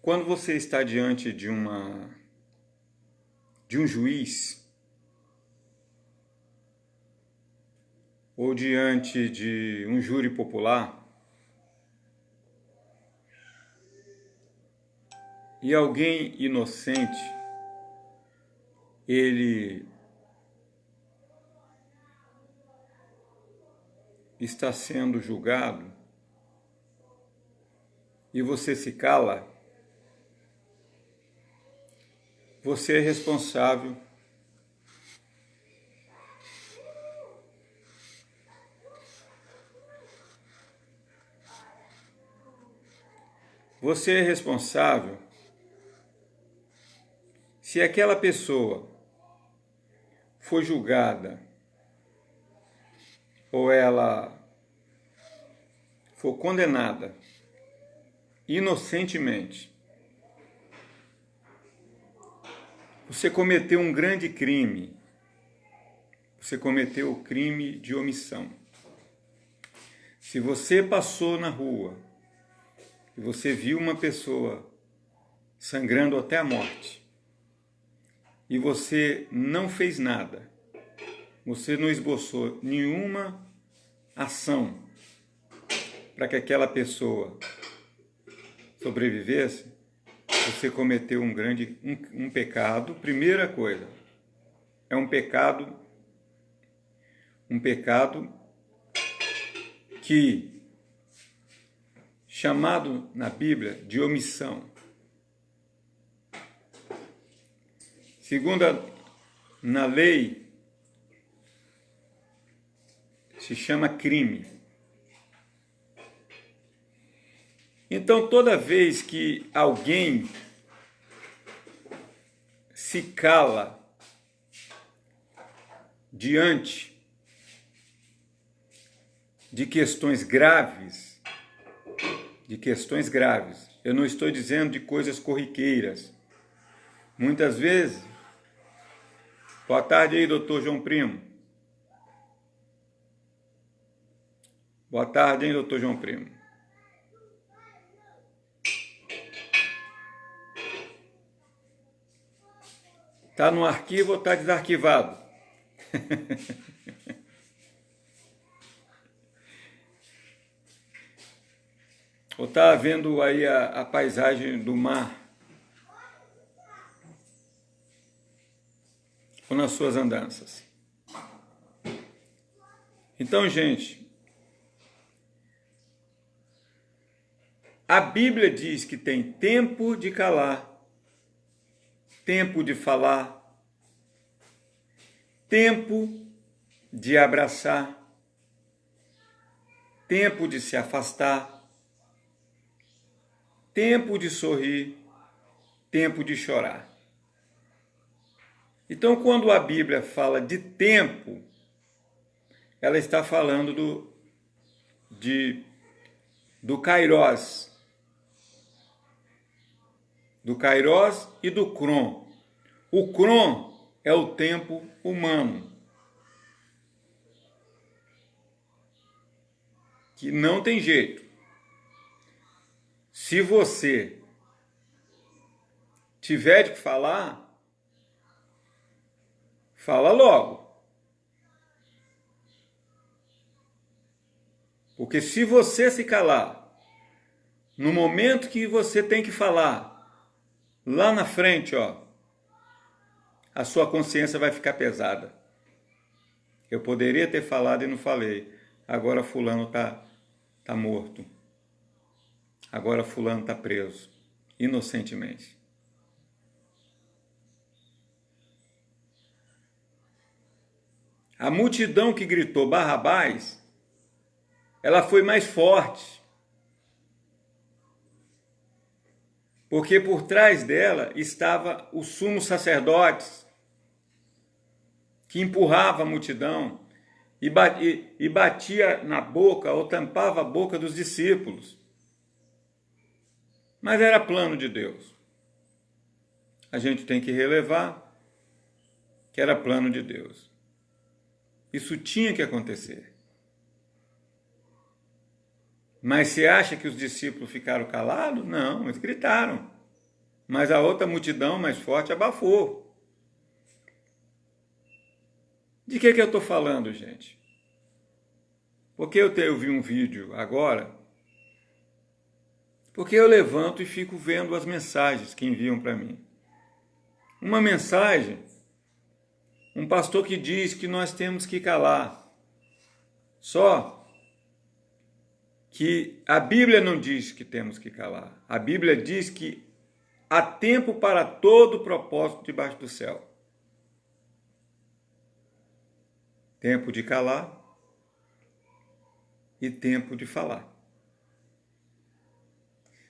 Quando você está diante de um juiz ou diante de um júri popular e alguém inocente, ele está sendo julgado e você se cala, você é responsável se aquela pessoa for julgada ou ela for condenada inocentemente. Você cometeu um grande crime. Você cometeu o crime de omissão. Se você passou na rua e você viu uma pessoa sangrando até a morte e você não fez nada, você não esboçou nenhuma ação para que aquela pessoa sobrevivesse, você cometeu um pecado. Primeira coisa, é um pecado que, chamado na Bíblia de omissão. Segunda, na lei, se chama crime. Então, toda vez que alguém se cala diante de questões graves, eu não estou dizendo de coisas corriqueiras. Muitas vezes, boa tarde aí, doutor João Primo. Boa tarde, hein, doutor João Primo. Está no arquivo ou está desarquivado? Ou está vendo aí a paisagem do mar? Ou nas suas andanças? Então, gente, a Bíblia diz que tem tempo de calar, tempo de falar, tempo de abraçar, tempo de se afastar, tempo de sorrir, tempo de chorar. Então, quando a Bíblia fala de tempo, ela está falando do Kairos. Do Kairos e do Kron. O Kron é o tempo humano, que não tem jeito. Se você tiver de falar, fala logo. Porque se você se calar, no momento que você tem que falar, lá na frente, a sua consciência vai ficar pesada. Eu poderia ter falado e não falei. Agora fulano tá morto. Agora fulano está preso, inocentemente. A multidão que gritou Barrabás, ela foi mais forte. Porque por trás dela estava o sumo sacerdote, que empurrava a multidão e batia na boca ou tampava a boca dos discípulos. Mas era plano de Deus. A gente tem que relevar que era plano de Deus. Isso tinha que acontecer. Mas você acha que os discípulos ficaram calados? Não, eles gritaram. mas a outra multidão mais forte abafou. De que eu estou falando, gente? Porque eu vi um vídeo agora, porque eu levanto e fico vendo as mensagens que enviam para mim. Uma mensagem, um pastor que diz que nós temos que calar. Só que a Bíblia não diz que temos que calar. A Bíblia diz que há tempo para todo propósito debaixo do céu. Tempo de calar e tempo de falar.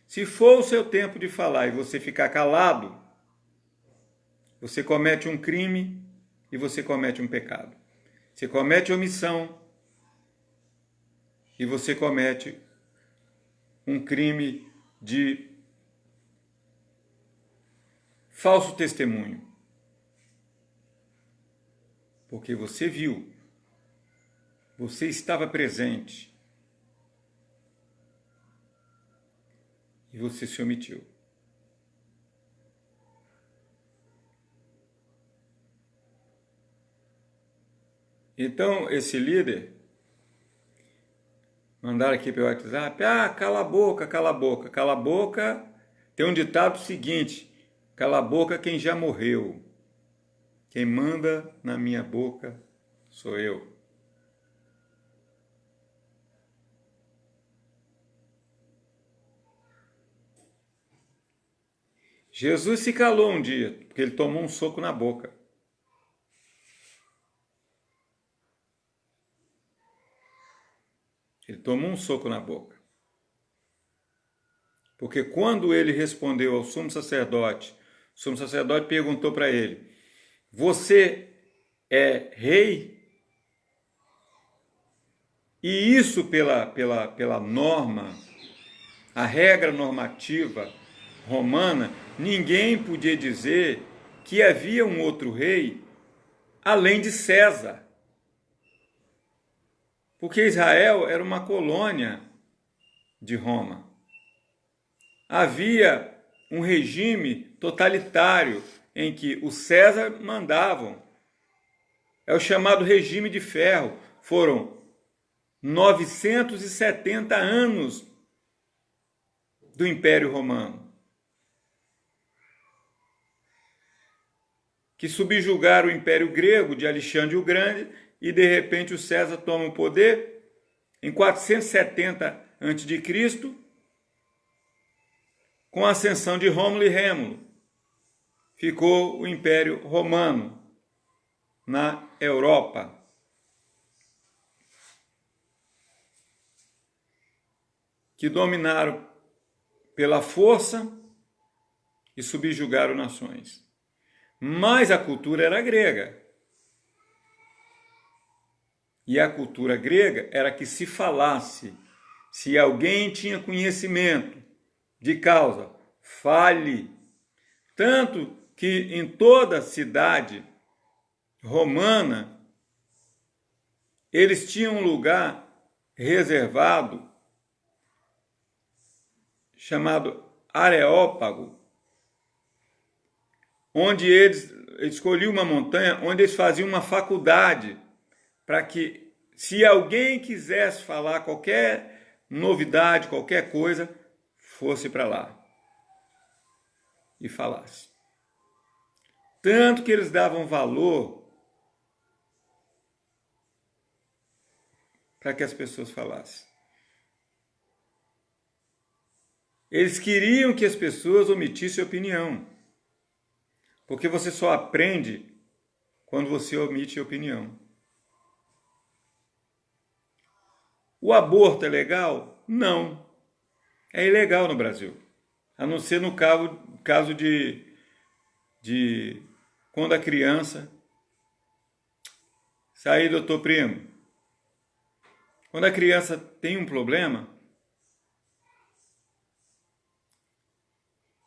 Se for o seu tempo de falar e você ficar calado, você comete um crime e você comete um pecado. Você comete omissão e você comete um crime de falso testemunho. Porque você viu, você estava presente e você se omitiu. Então, esse líder mandaram aqui pelo WhatsApp, cala a boca, cala a boca. Cala a boca, tem um ditado seguinte, cala a boca quem já morreu. Quem manda na minha boca sou eu. Jesus se calou um dia, porque ele tomou um soco na boca. Ele tomou um soco na boca. Porque quando ele respondeu ao sumo sacerdote, o sumo sacerdote perguntou para ele, você é rei? E isso pela norma, a regra normativa romana, ninguém podia dizer que havia um outro rei além de César. Porque Israel era uma colônia de Roma. Havia um regime totalitário em que os César mandavam. É o chamado regime de ferro. Foram 970 anos do Império Romano, que subjugaram o Império Grego de Alexandre o Grande e de repente o César toma o poder em 470 a.C., com a ascensão de Rômulo e Rêmulo. Ficou o Império Romano na Europa. Que dominaram pela força e subjugaram nações. Mas a cultura era grega. E a cultura grega era que se falasse, se alguém tinha conhecimento de causa, fale. Tanto que em toda a cidade romana, eles tinham um lugar reservado chamado Areópago, onde eles escolhiam uma montanha, onde eles faziam uma faculdade, para que, se alguém quisesse falar qualquer novidade, qualquer coisa, fosse para lá e falasse. Tanto que eles davam valor para que as pessoas falassem. Eles queriam que as pessoas omitissem opinião, porque você só aprende quando você omite opinião. O aborto é legal? Não. É ilegal no Brasil. A não ser no caso de quando a criança... Sai, doutor Primo. Quando a criança tem um problema,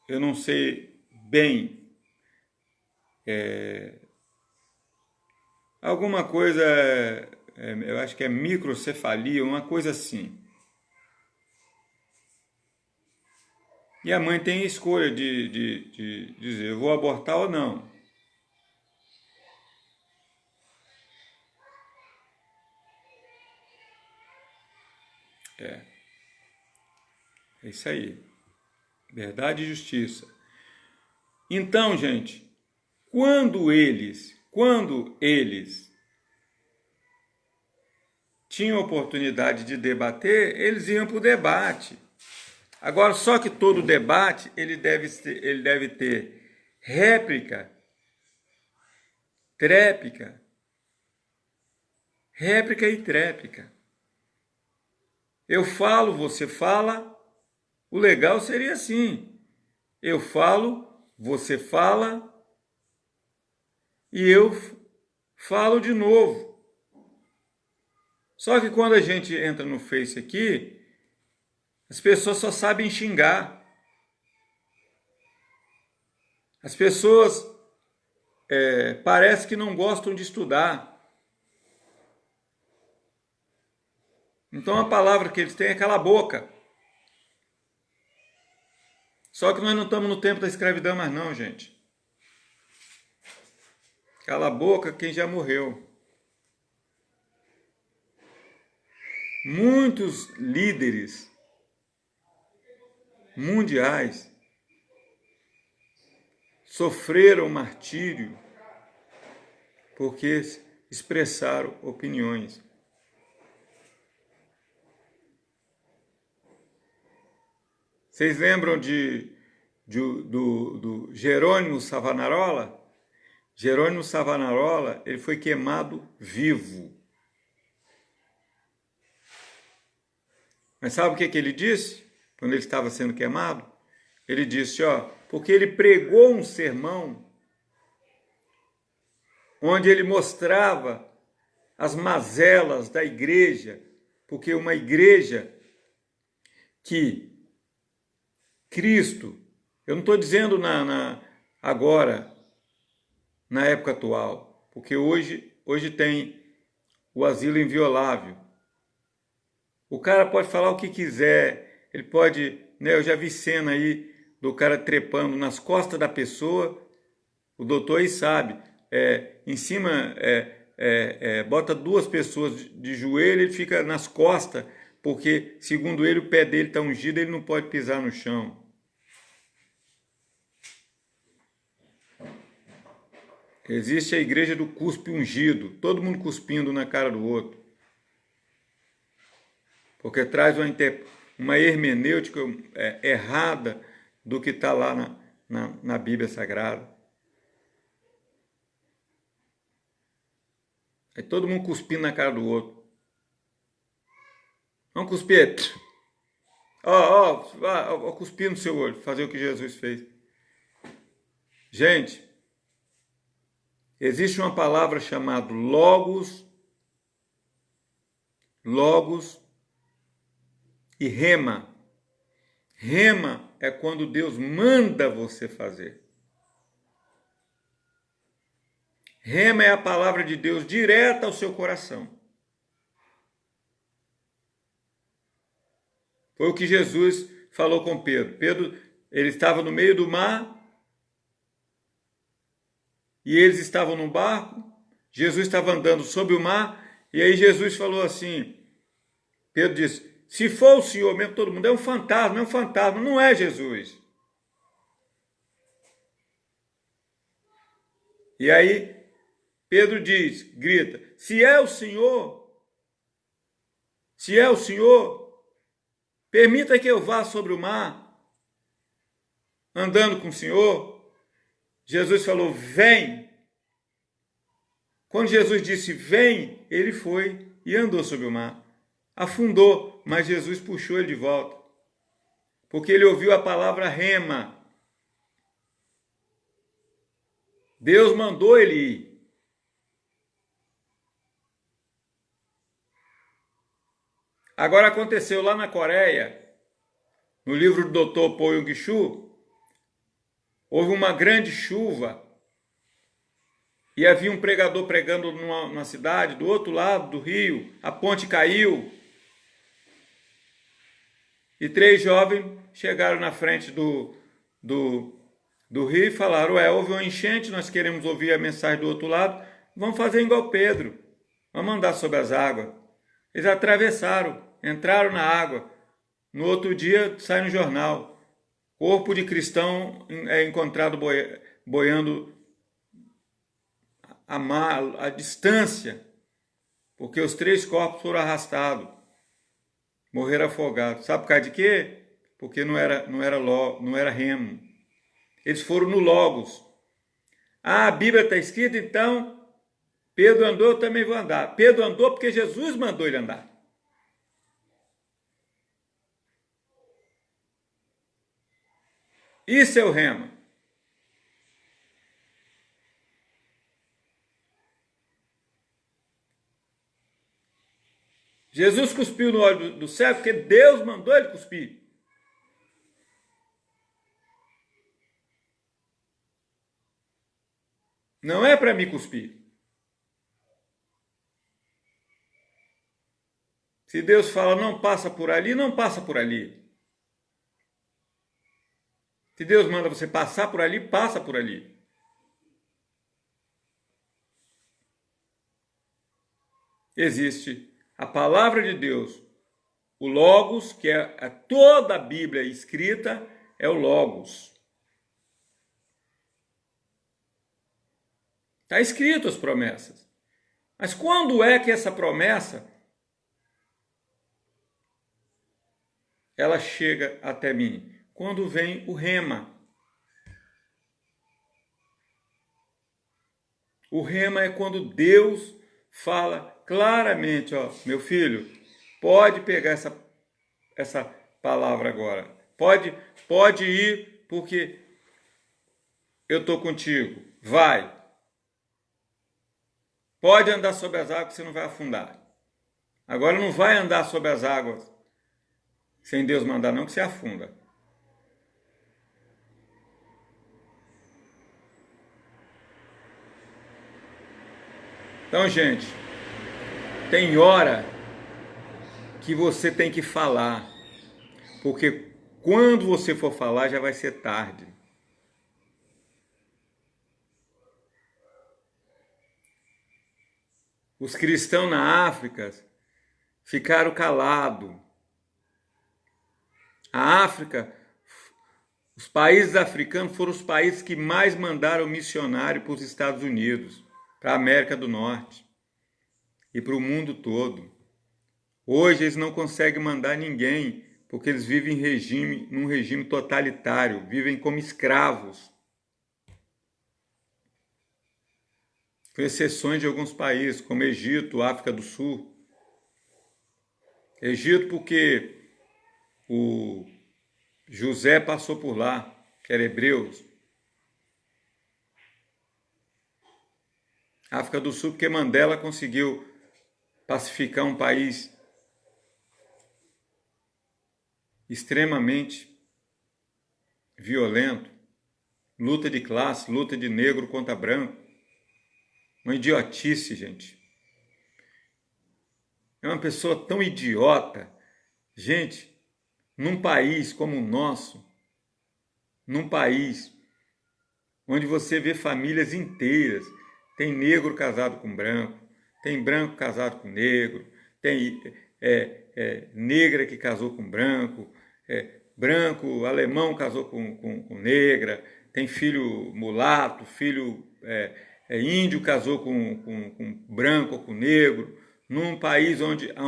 eu não sei bem, alguma coisa, eu acho que é microcefalia, uma coisa assim. E a mãe tem a escolha de dizer, eu vou abortar ou não. É isso aí. Verdade e justiça. Então, gente, quando eles tinham oportunidade de debater, eles iam para o debate. Agora, só que todo debate ele deve ter réplica, tréplica, réplica e tréplica. Eu falo, você fala. O legal seria assim: eu falo, você fala e eu falo de novo. Só que quando a gente entra no Face aqui, as pessoas só sabem xingar. As pessoas parece que não gostam de estudar. Então a palavra que eles têm é cala a boca. Só que nós não estamos no tempo da escravidão mais não, gente. Cala a boca quem já morreu. Muitos líderes mundiais sofreram martírio porque expressaram opiniões. Vocês lembram do Jerônimo Savonarola? Jerônimo Savonarola, ele foi queimado vivo. Mas sabe o que ele disse quando ele estava sendo queimado? Ele disse, porque ele pregou um sermão onde ele mostrava as mazelas da igreja, porque uma igreja que Cristo, eu não estou dizendo agora, na época atual, porque hoje tem o asilo inviolável. O cara pode falar o que quiser, ele pode, eu já vi cena aí do cara trepando nas costas da pessoa, o doutor aí sabe, em cima, bota duas pessoas de joelho, ele fica nas costas, porque, segundo ele, o pé dele está ungido, ele não pode pisar no chão. Existe a igreja do cuspe ungido, todo mundo cuspindo na cara do outro. Porque traz uma hermenêutica errada do que está lá na Bíblia Sagrada. Aí todo mundo cuspindo na cara do outro. Vamos cuspir. Cuspir no seu olho, fazer o que Jesus fez. Gente, existe uma palavra chamada logos e rema. Rema é quando Deus manda você fazer. Rema é a palavra de Deus direta ao seu coração. Foi o que Jesus falou com Pedro. Pedro, ele estava no meio do mar e eles estavam no barco. Jesus estava andando sobre o mar e aí Jesus falou assim, Pedro disse, se for o Senhor mesmo, todo mundo, é um fantasma, não é Jesus. E aí Pedro grita, se é o Senhor, permita que eu vá sobre o mar, andando com o Senhor. Jesus falou, vem. Quando Jesus disse, vem, ele foi e andou sobre o mar. Afundou, mas Jesus puxou ele de volta. Porque ele ouviu a palavra rema. Deus mandou ele ir. Agora aconteceu lá na Coreia, no livro do Dr. Po Yong-Chu, houve uma grande chuva e havia um pregador pregando numa cidade, do outro lado do rio, a ponte caiu. E 3 jovens chegaram na frente do rio e falaram: ué, houve uma enchente, nós queremos ouvir a mensagem do outro lado, vamos fazer igual Pedro, vamos andar sobre as águas. Eles atravessaram, entraram na água. No outro dia sai no jornal: corpo de cristão é encontrado boiando a distância, porque os 3 corpos foram arrastados, morreram afogados. Sabe por causa de quê? Porque não era remo. Eles foram no Logos. Ah, a Bíblia está escrita, então Pedro andou, eu também vou andar. Pedro andou porque Jesus mandou ele andar. Isso é o rema. Jesus cuspiu no óleo do cego porque Deus mandou ele cuspir. Não é para me cuspir. Se Deus fala não passa por ali, não passa por ali. Se Deus manda você passar por ali, passa por ali. Existe a palavra de Deus, o Logos, que é toda a Bíblia escrita, é o Logos. Está escrito as promessas. Mas quando é que essa promessa ela chega até mim? Quando vem o rema. O rema é quando Deus fala claramente, ó, meu filho, pode pegar essa palavra agora. Pode ir, porque eu estou contigo. Vai. Pode andar sobre as águas, você não vai afundar. Agora não vai andar sobre as águas sem Deus mandar não, que você afunda. Então, gente, tem hora que você tem que falar, porque quando você for falar já vai ser tarde. Os cristãos na África ficaram calados. A África, os países africanos foram os países que mais mandaram missionário para os Estados Unidos, para a América do Norte e para o mundo todo. Hoje eles não conseguem mandar ninguém, porque eles vivem num regime totalitário, vivem como escravos. Com exceções de alguns países, como Egito, África do Sul. Egito porque o José passou por lá, que era hebreus. África do Sul porque Mandela conseguiu pacificar um país extremamente violento, luta de classe, luta de negro contra branco, uma idiotice, gente. É uma pessoa tão idiota, gente, num país como o nosso, num país onde você vê famílias inteiras, tem negro casado com branco, tem branco casado com negro, tem negra que casou com branco, branco, alemão casou com negra, tem filho mulato, filho índio casou com branco ou com negro, num país onde há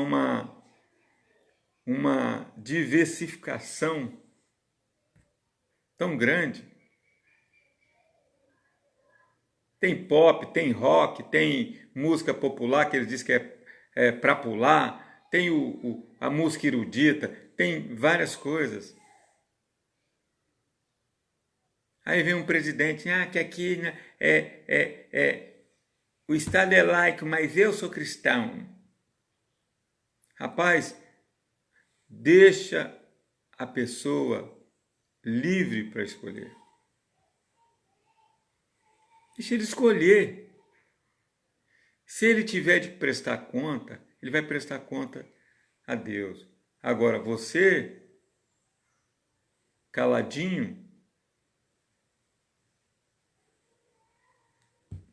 uma diversificação tão grande. Tem pop, tem rock, tem música popular que eles dizem que é para pular, tem a música erudita, tem várias coisas. Aí vem um presidente, que aqui né, o Estado é laico, mas eu sou cristão. Rapaz, deixa a pessoa livre para escolher. Deixa ele escolher. Se ele tiver de prestar conta, ele vai prestar conta a Deus. Agora, você caladinho?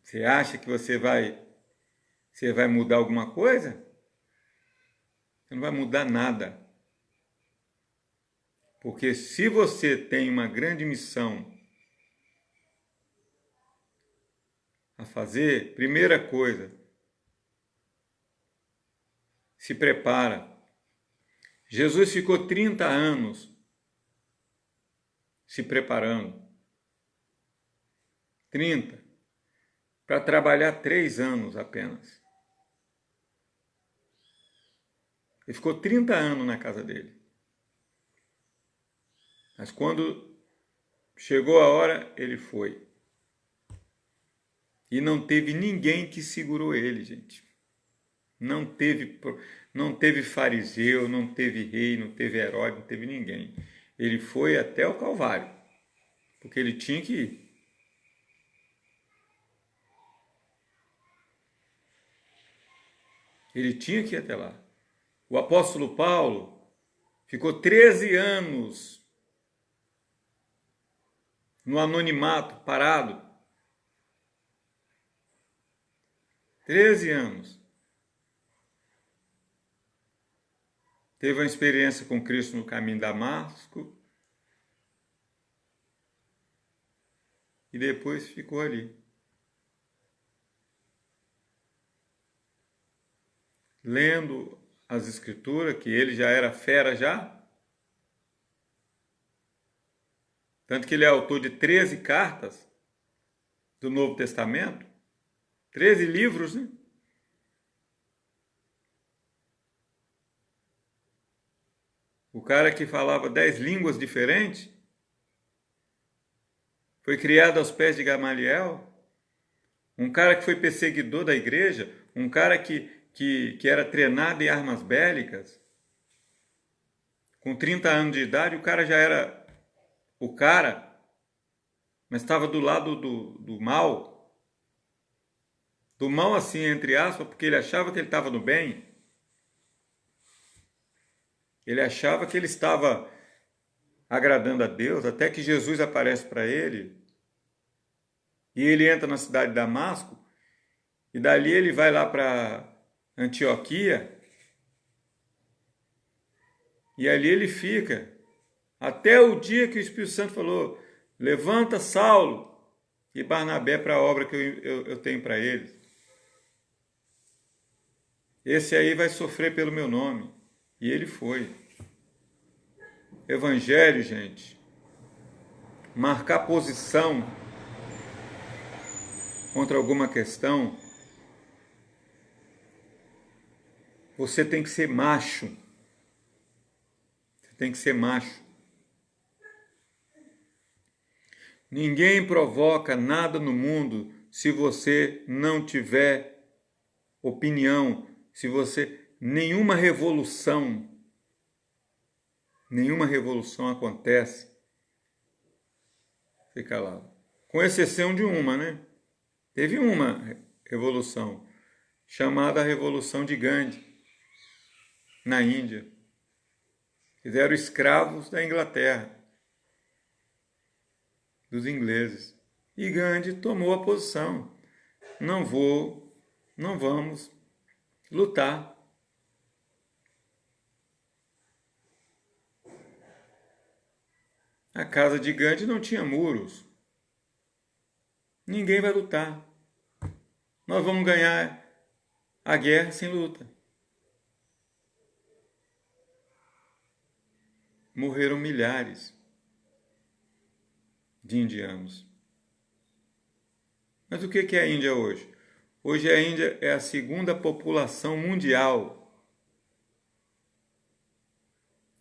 Você acha que você vai mudar alguma coisa? Você não vai mudar nada. Porque se você tem uma grande missão a fazer, primeira coisa, se prepara. Jesus ficou 30 anos se preparando. 30. Para trabalhar 3 anos apenas. Ele ficou 30 anos na casa dele. Mas quando chegou a hora, ele foi. E não teve ninguém que segurou ele, gente. Não teve fariseu, não teve rei, não teve herói, não teve ninguém. Ele foi até o Calvário, porque ele tinha que ir. Ele tinha que ir até lá. O apóstolo Paulo ficou 13 anos no anonimato, parado. 13 anos. Teve uma experiência com Cristo no caminho de Damasco. E depois ficou ali. Lendo as escrituras, que ele já era fera já. Tanto que ele é autor de 13 cartas do Novo Testamento. 13 livros, né? O cara que falava 10 línguas diferentes, foi criado aos pés de Gamaliel, um cara que foi perseguidor da igreja, um cara que era treinado em armas bélicas, com 30 anos de idade, o cara já era o cara, mas estava do lado do mal assim, entre aspas, porque ele achava que ele estava no bem. Ele achava que ele estava agradando a Deus, até que Jesus aparece para ele. E ele entra na cidade de Damasco. E dali ele vai lá para Antioquia. E ali ele fica. Até o dia que o Espírito Santo falou: levanta Saulo e Barnabé para a obra que eu tenho para eles. Esse aí vai sofrer pelo meu nome. E ele foi. Evangelho, gente. Marcar posição contra alguma questão. Você tem que ser macho. Você tem que ser macho. Ninguém provoca nada no mundo se você não tiver opinião, se você... Nenhuma revolução acontece. Fica lá. Com exceção de uma, né? Teve uma revolução, chamada Revolução de Gandhi, na Índia. Fizeram escravos da Inglaterra, dos ingleses. E Gandhi tomou a posição. Não vamos lutar. A casa de Gandhi não tinha muros. Ninguém vai lutar. Nós vamos ganhar a guerra sem luta. Morreram milhares de indianos. Mas o que é a Índia hoje? Hoje a Índia é a segunda população mundial.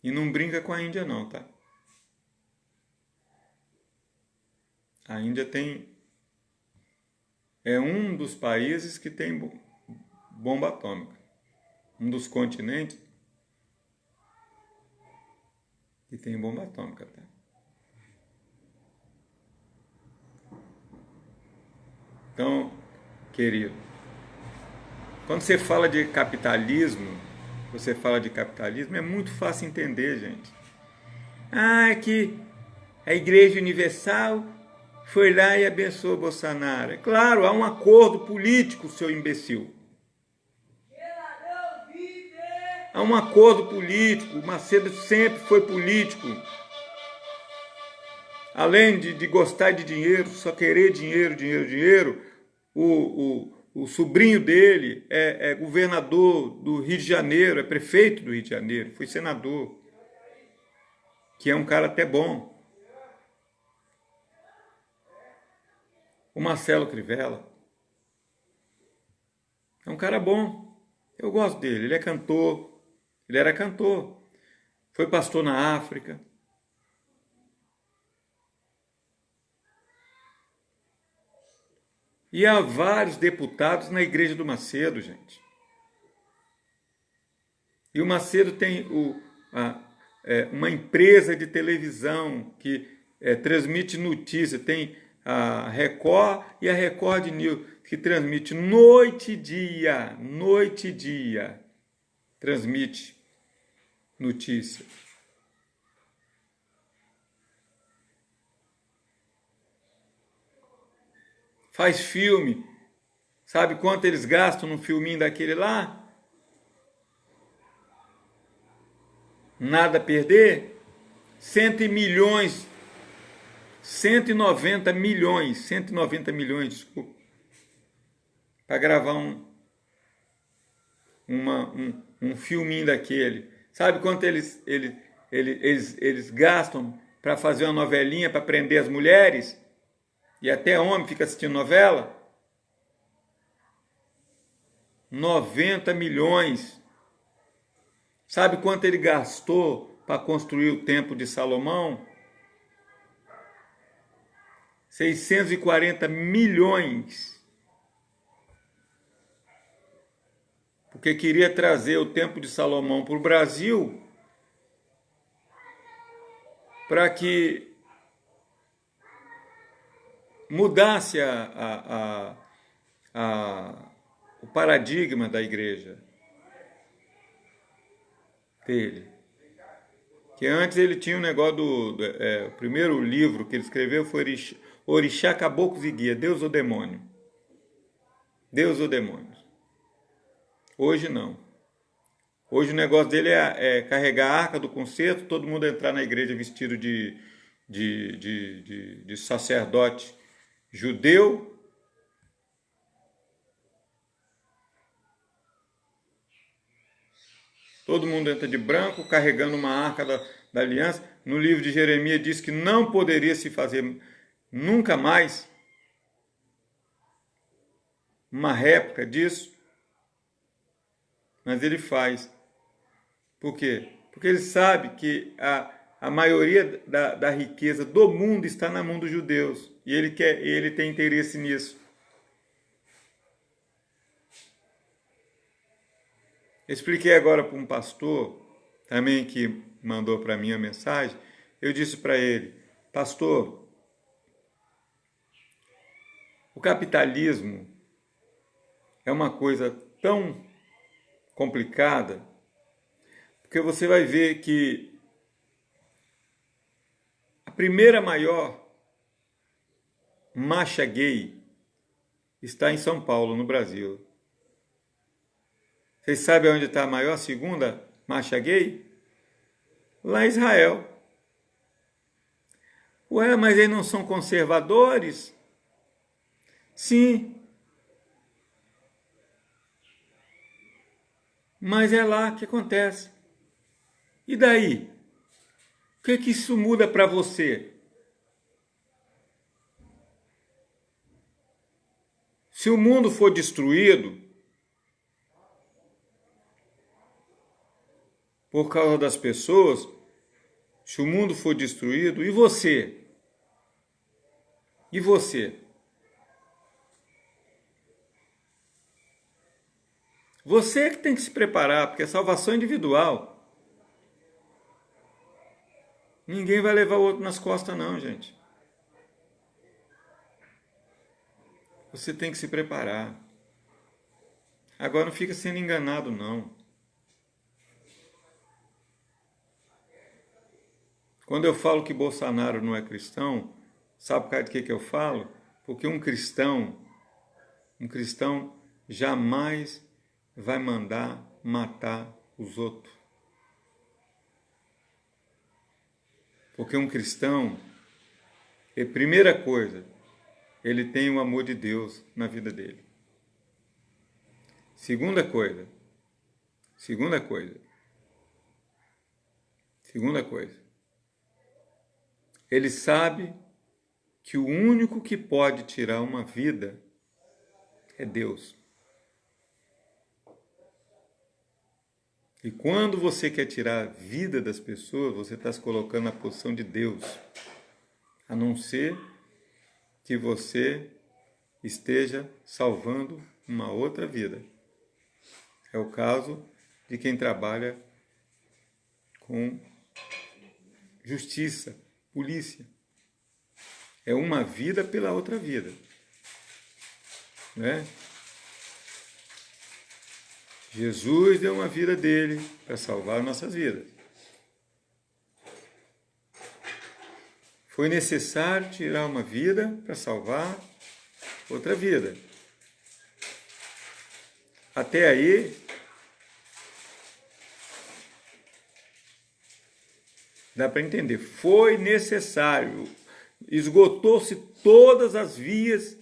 E não brinca com a Índia não, tá? A Índia é um dos países que tem bomba atômica. Um dos continentes que tem bomba atômica, tá? Então, querido, quando você fala de capitalismo, é muito fácil entender, gente. Ah, é que a Igreja Universal foi lá e abençoou Bolsonaro. É claro, há um acordo político, seu imbecil. Há um acordo político. O Macedo sempre foi político. Além de gostar de dinheiro, só querer dinheiro, dinheiro, o sobrinho dele é governador do Rio de Janeiro, é prefeito do Rio de Janeiro, foi senador, que é um cara até bom. O Marcelo Crivella é um cara bom, eu gosto dele, ele é cantor, ele era cantor, foi pastor na África. E há vários deputados na igreja do Macedo, gente. E o Macedo tem uma empresa de televisão que transmite notícia, tem a Record e a Record News, que transmite noite e dia, transmite notícia. Faz filme, sabe quanto eles gastam num filminho daquele lá? Nada a perder? 190 milhões, desculpa, para gravar um filminho daquele. Sabe quanto eles gastam para fazer uma novelinha para prender as mulheres? E até homem fica assistindo novela? 90 milhões. Sabe quanto ele gastou para construir o Templo de Salomão? 640 milhões. Porque queria trazer o Templo de Salomão para o Brasil para que mudasse o paradigma da igreja dele. Que antes ele tinha um negócio o primeiro livro que ele escreveu foi Orixá, Caboclos e Guia, Deus ou Demônio. Deus ou Demônios. Hoje não. Hoje o negócio dele é carregar a arca do concerto, todo mundo entrar na igreja vestido de sacerdote judeu, todo mundo entra de branco, carregando uma arca da aliança. No livro de Jeremias diz que não poderia se fazer nunca mais uma réplica disso, mas ele faz. Por quê? Porque ele sabe que a maioria da riqueza do mundo está na mão dos judeus. E ele tem interesse nisso. Eu expliquei agora para um pastor, também que mandou para mim a mensagem, eu disse para ele, pastor, o capitalismo é uma coisa tão complicada, porque você vai ver que a primeira maior marcha gay está em São Paulo, no Brasil. Vocês sabem onde está a maior segunda marcha gay? Lá em Israel. Ué, mas eles não são conservadores? Sim. Mas é lá que acontece. E daí? O que isso muda para você? Se o mundo for destruído por causa das pessoas, se o mundo for destruído, e você? E você? Você que tem que se preparar, porque é salvação individual. Ninguém vai levar o outro nas costas não, gente. Você tem que se preparar. Agora não fica sendo enganado, não. Quando eu falo que Bolsonaro não é cristão, sabe por causa de que eu falo? Porque um cristão jamais vai mandar matar os outros. Porque um cristão, primeira coisa, ele tem o amor de Deus na vida dele. Segunda coisa, ele sabe que o único que pode tirar uma vida é Deus. E quando você quer tirar a vida das pessoas, você está se colocando na posição de Deus, a não ser que você esteja salvando uma outra vida. É o caso de quem trabalha com justiça, polícia. É uma vida pela outra vida, né? Jesus deu uma vida dele para salvar nossas vidas. Foi necessário tirar uma vida para salvar outra vida. Até aí, dá para entender. Foi necessário. Esgotou-se todas as vias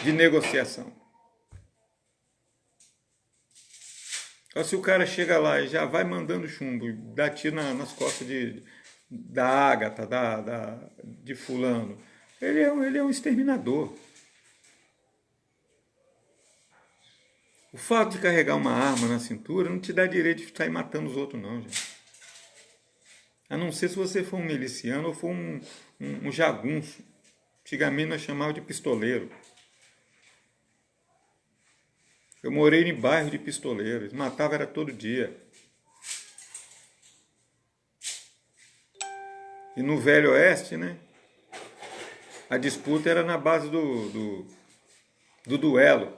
de negociação. Então, se o cara chega lá e já vai mandando chumbo, dá tiro nas costas da Ágata, de fulano, ele é um exterminador. O fato de carregar uma arma na cintura não te dá direito de sair matando os outros, não, gente. A não ser se você for um miliciano ou for um jagunço. Antigamente nós chamávamos de pistoleiro. Eu morei em bairro de pistoleiros, matava era todo dia. E no Velho Oeste, né? A disputa era na base do duelo.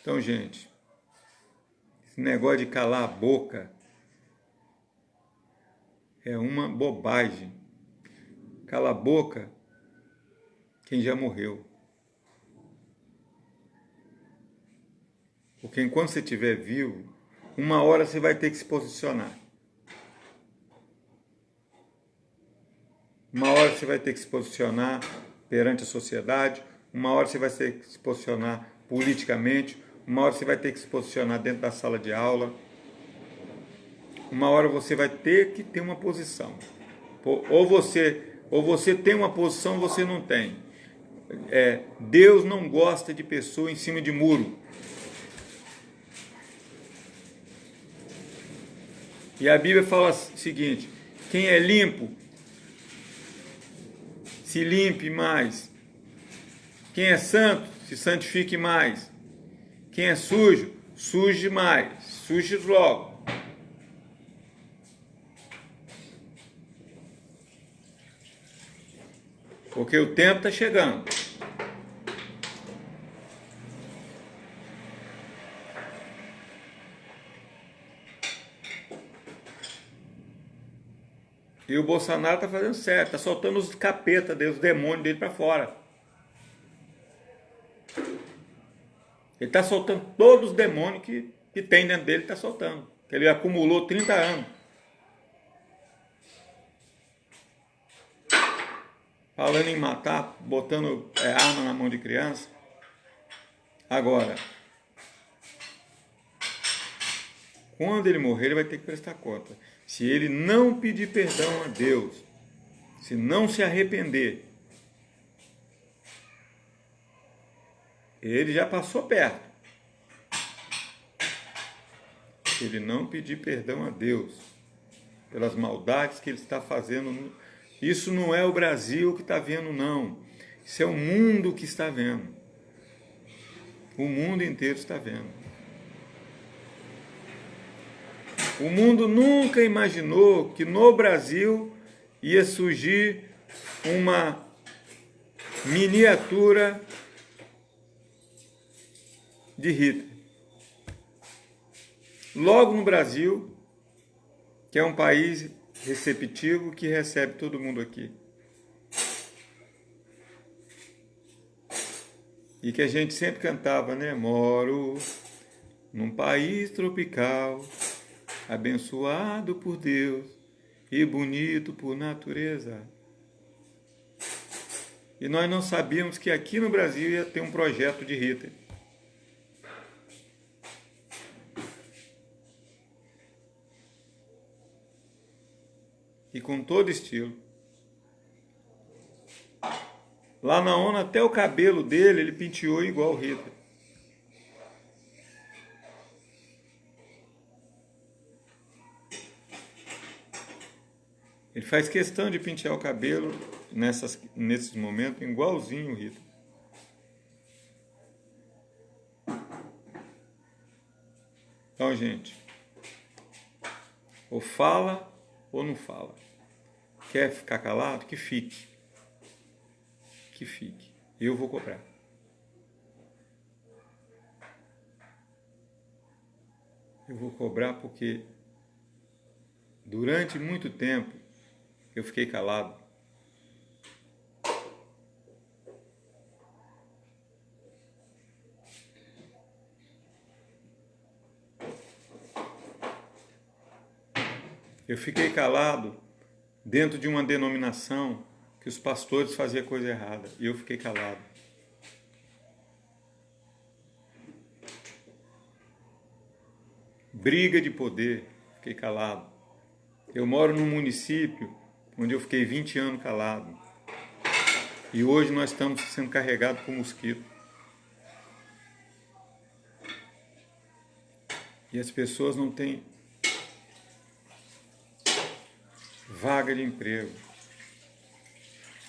Então, gente, esse negócio de calar a boca é uma bobagem. Cala a boca quem já morreu. Porque enquanto você estiver vivo, uma hora você vai ter que se posicionar. Uma hora você vai ter que se posicionar perante a sociedade, uma hora você vai ter que se posicionar politicamente, uma hora você vai ter que se posicionar dentro da sala de aula, uma hora você vai ter que ter uma posição. Ou você tem uma posição ou você não tem. Deus não gosta de pessoa em cima de muro. E a Bíblia fala o seguinte: quem é limpo, se limpe mais. Quem é santo, se santifique mais. Quem é sujo, suje mais. Suje logo. Porque o tempo está chegando. E o Bolsonaro está fazendo certo, está soltando os capetas dele, os demônios dele para fora. Ele está soltando todos os demônios que tem dentro dele, está soltando. Ele acumulou 30 anos. Falando em matar, botando arma na mão de criança. Agora, quando ele morrer, ele vai ter que prestar conta. Se ele não pedir perdão a Deus, se não se arrepender, ele já passou perto. Se ele não pedir perdão a Deus pelas maldades que ele está fazendo, isso não é o Brasil que está vendo, não. Isso é o mundo que está vendo. O mundo inteiro está vendo. O mundo nunca imaginou que no Brasil ia surgir uma miniatura de Hitler. Logo no Brasil, que é um país receptivo, que recebe todo mundo aqui. E que a gente sempre cantava, né? Moro num país tropical, abençoado por Deus e bonito por natureza. E nós não sabíamos que aqui no Brasil ia ter um projeto de Hitler. E com todo estilo. Lá na ONU, até o cabelo dele, ele penteou igual o Hitler. Ele faz questão de pentear o cabelo nesses momentos igualzinho o Hitler. Então, gente, ou fala ou não fala. Quer ficar calado? Que fique. Que fique. Eu vou cobrar. Eu vou cobrar porque durante muito tempo eu fiquei calado. Eu fiquei calado dentro de uma denominação que os pastores faziam coisa errada. E eu fiquei calado. Briga de poder, fiquei calado. Eu moro num município onde eu fiquei 20 anos calado. E hoje nós estamos sendo carregados por mosquito. E as pessoas não têm vaga de emprego.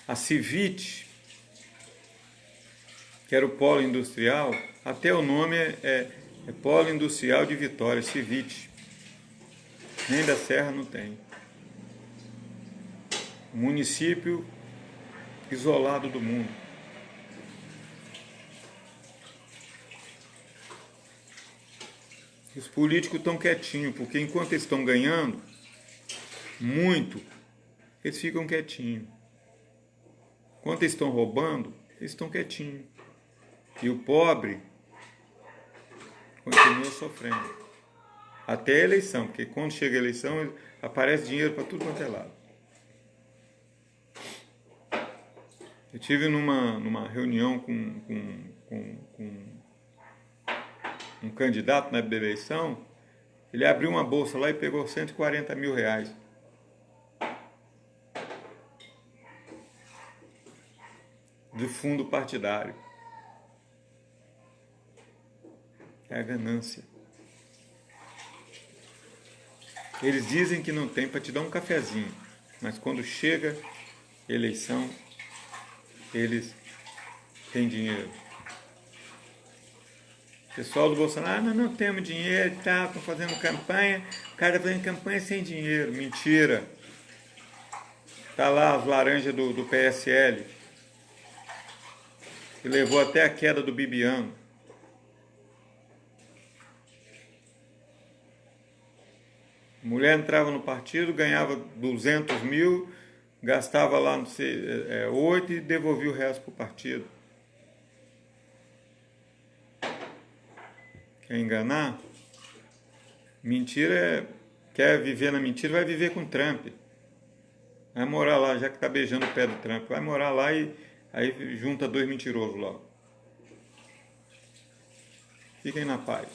A Civit, que era o polo industrial, até o nome é Polo Industrial de Vitória, Civit. Nem da Serra não tem. Um município isolado do mundo. Os políticos estão quietinhos, porque enquanto eles estão ganhando muito, eles ficam quietinhos. Enquanto eles estão roubando, eles estão quietinhos. E o pobre continua sofrendo. Até a eleição, porque quando chega a eleição, aparece dinheiro para tudo quanto é lado. Eu tive numa reunião com um candidato na eleição, ele abriu uma bolsa lá e pegou 140 mil reais. Do fundo partidário. É a ganância. Eles dizem que não tem para te dar um cafezinho, mas quando chega eleição, eles têm dinheiro. O pessoal do Bolsonaro, não temos dinheiro e tal, estão fazendo campanha, o cara está fazendo campanha sem dinheiro. Mentira. Está lá as laranjas do PSL, que levou até a queda do Bibiano. Mulher entrava no partido, ganhava 200 mil, gastava lá, não sei, 8 e devolvia o resto para o partido. Quer enganar? Mentira, quer viver na mentira, vai viver com Trump. Vai morar lá, já que está beijando o pé do Trump, vai morar lá e aí junta dois mentirosos logo. Fiquem na paz.